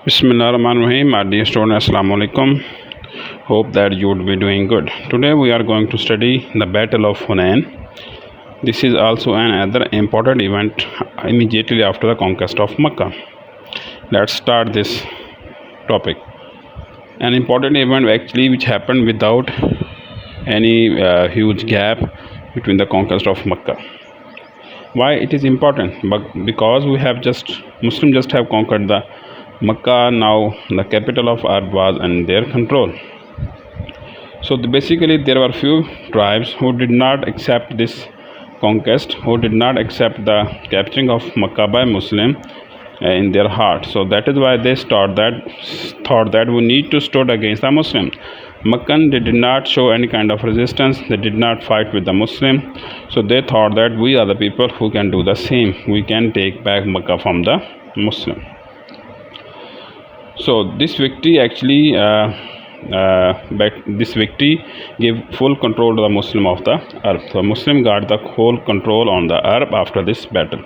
Bismillahirrahmanirrahim. My dear students, Assalamu alaikum. Hope that you would be doing good. Today we are going to study the Battle of Hunain. This is also another important event immediately after the conquest of Makkah. Let's start this topic. An important event actually which happened without any huge gap between the conquest of Makkah. Why it is important? But because Muslims just have conquered the Makkah. Now the capital of Arab was under their control. So basically there were few tribes who did not accept this conquest, who did not accept the capturing of Makkah by Muslim in their heart. So that is why they thought that we need to stand against the Muslim. Meccan, they did not show any kind of resistance. They did not fight with the Muslim. So they thought that we are the people who can do the same. We can take back Makkah from the Muslim. So this victory actually gave full control to the Muslim of the Arab. So Muslim got the whole control on the Arab after this battle.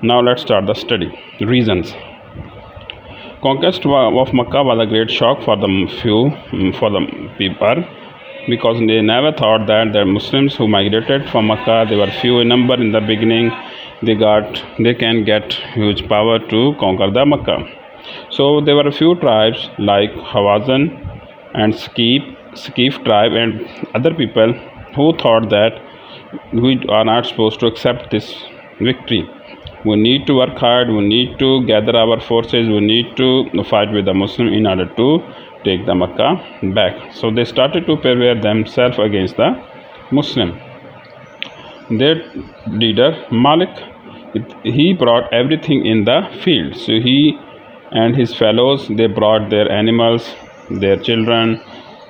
Now let's start the study. Reasons. Conquest of Makkah was a great shock for the people, because they never thought that the Muslims who migrated from Makkah, they were few in number in the beginning. They can get huge power to conquer the Makkah. So there were a few tribes like Hawazin and Saqib tribe and other people who thought that we are not supposed to accept this victory. We need to work hard, we need to gather our forces, we need to fight with the Muslim in order to take the Makkah back. So they started to prepare themselves against the Muslim. Their leader Malik, he brought everything in the field. So he and his fellows, they brought their animals, their children,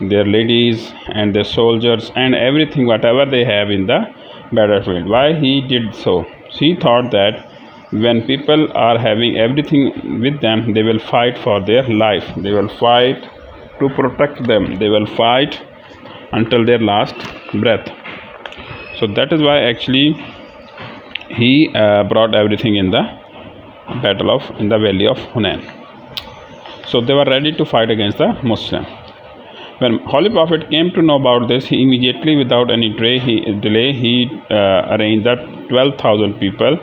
their ladies and their soldiers and everything whatever they have in the battlefield. Why he did so? He thought that when people are having everything with them, they will fight for their life, they will fight to protect them, they will fight until their last breath. So that is why actually he brought everything in the in the valley of Hunain. So they were ready to fight against the Muslim. When Holy Prophet came to know about this, he immediately, without any delay, he arranged that 12,000 people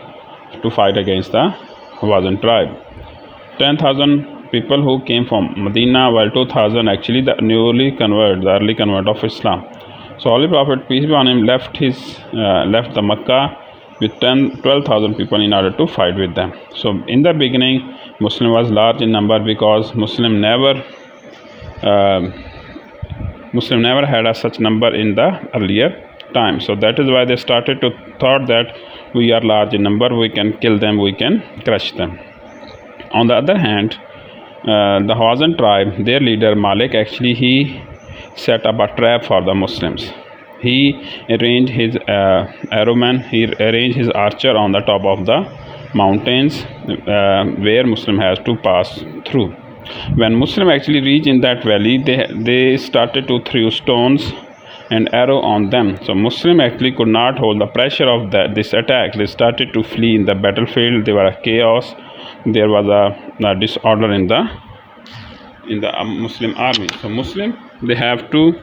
to fight against the Hawazin tribe. 10,000 people who came from Medina, while 2,000 actually the early convert of Islam. So Holy Prophet, peace be on him, left the Makkah with 12,000 people in order to fight with them. So in the beginning, Muslim was large in number, because Muslim never had such number in the earlier time. So that is why they started to thought that we are large in number, we can kill them, we can crush them. On the other hand, the Hawazin tribe, their leader Malik, actually he set up a trap for the Muslims. He arranged his arrowman, he arranged his archer on the top of the mountains where Muslim has to pass through. When Muslim actually reached in that valley, they started to throw stones and arrow on them. So Muslim actually could not hold the pressure of this attack. They started to flee in the battlefield. There was a chaos. There was a disorder in the Muslim army. So Muslim, they have to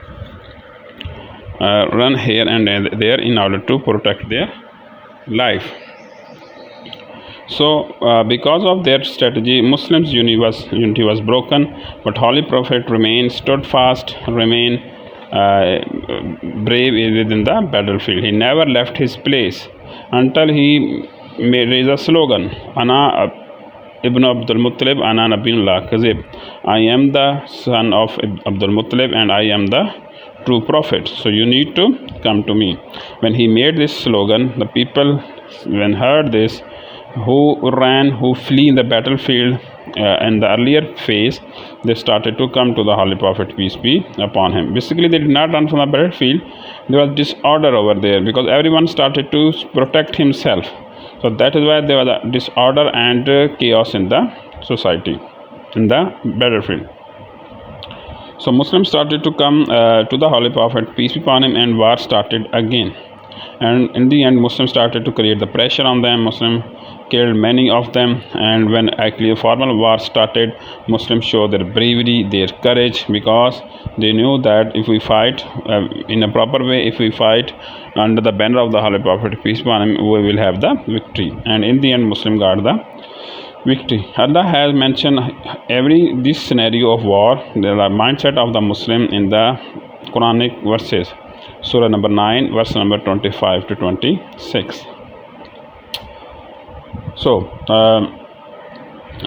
run here and there in order to protect their life. So because of their strategy, Muslims' unity was broken, but Holy Prophet remained steadfast, remained brave within the battlefield. He never left his place until he raised a slogan, Ana Ibn Abdul Muttalib, Ana Nabiyullah Kazib. I am the son of Abdul Muttalib and I am the true prophet. So you need to come to me. When he made this slogan, the people, when heard this, who flee in the battlefield in the earlier phase, they started to come to the Holy Prophet, peace be upon him. Basically, they did not run from the battlefield. There was disorder over there, because everyone started to protect himself. So that is why there was a disorder and chaos in the society, in the battlefield. So Muslims started to come to the Holy Prophet, peace be upon him, and war started again. And in the end, Muslims started to create the pressure on them. Muslim killed many of them. And when actually a formal war started, Muslims showed their bravery, their courage, because they knew that if we fight in a proper way, if we fight under the banner of the Holy Prophet, peace be upon him, we will have the victory. And in the end, Muslim got the victory. Allah has mentioned this scenario of war, the mindset of the Muslim, in the Quranic verses. Surah number 9, verse number 25 to 26. So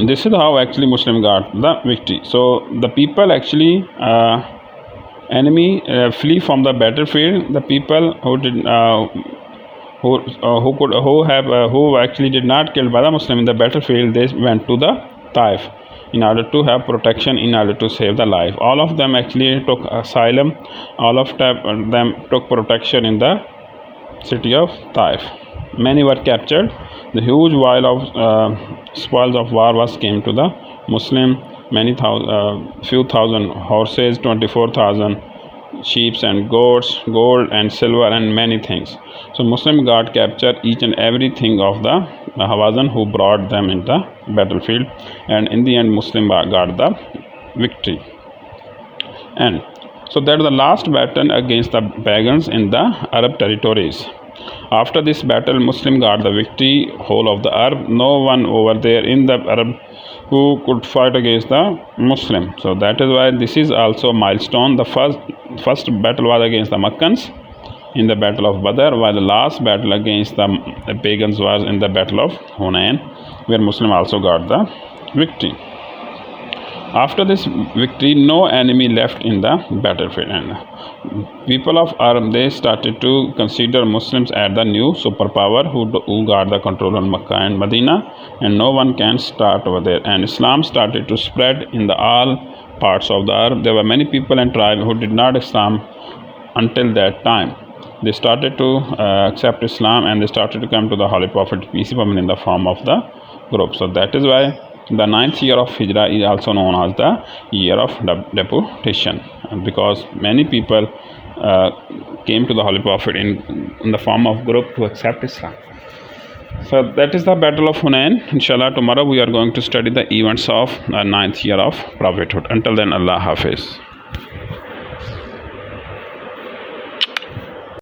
this is how actually Muslim got the victory. So the people actually enemy flee from the battlefield. The people who did who actually did not killed by the Muslim in the battlefield, they went to the Taif in order to have protection, in order to save the life. All of them actually took asylum. All of them took protection in the city of Taif. Many were captured. The huge pile of spoils of war came to the Muslim. Few thousand horses, 24,000 sheep and goats, gold and silver, and many things. So Muslim got captured each and everything of the Hawazin who brought them in the battlefield, and in the end Muslim got the victory. And so that was the last battle against the pagans in the Arab territories. After this battle, Muslim got the victory. Whole of the Arab, no one over there in the Arab who could fight against the Muslim. So that is why this is also a milestone. The first battle was against the Makkans in the battle of Badr, while the last battle against the pagans was in the battle of Hunain, where Muslim also got the victory. After this victory, no enemy left in the battlefield, and people of Arab, they started to consider Muslims as the new superpower who got the control on Makkah and Medina, and no one can start over there. And Islam started to spread in the all parts of the Arab. There were many people and tribes who did not Islam until that time. They started to accept Islam, and they started to come to the Holy Prophet, peace be upon him, in the form of the group. So that is why the 9th year of Hijrah is also known as the year of deputation, because many people came to the Holy Prophet in the form of group to accept Islam. So that is the battle of Hunain. Inshallah, tomorrow we are going to study the events of the 9th year of prophethood. Until then, Allah Hafiz.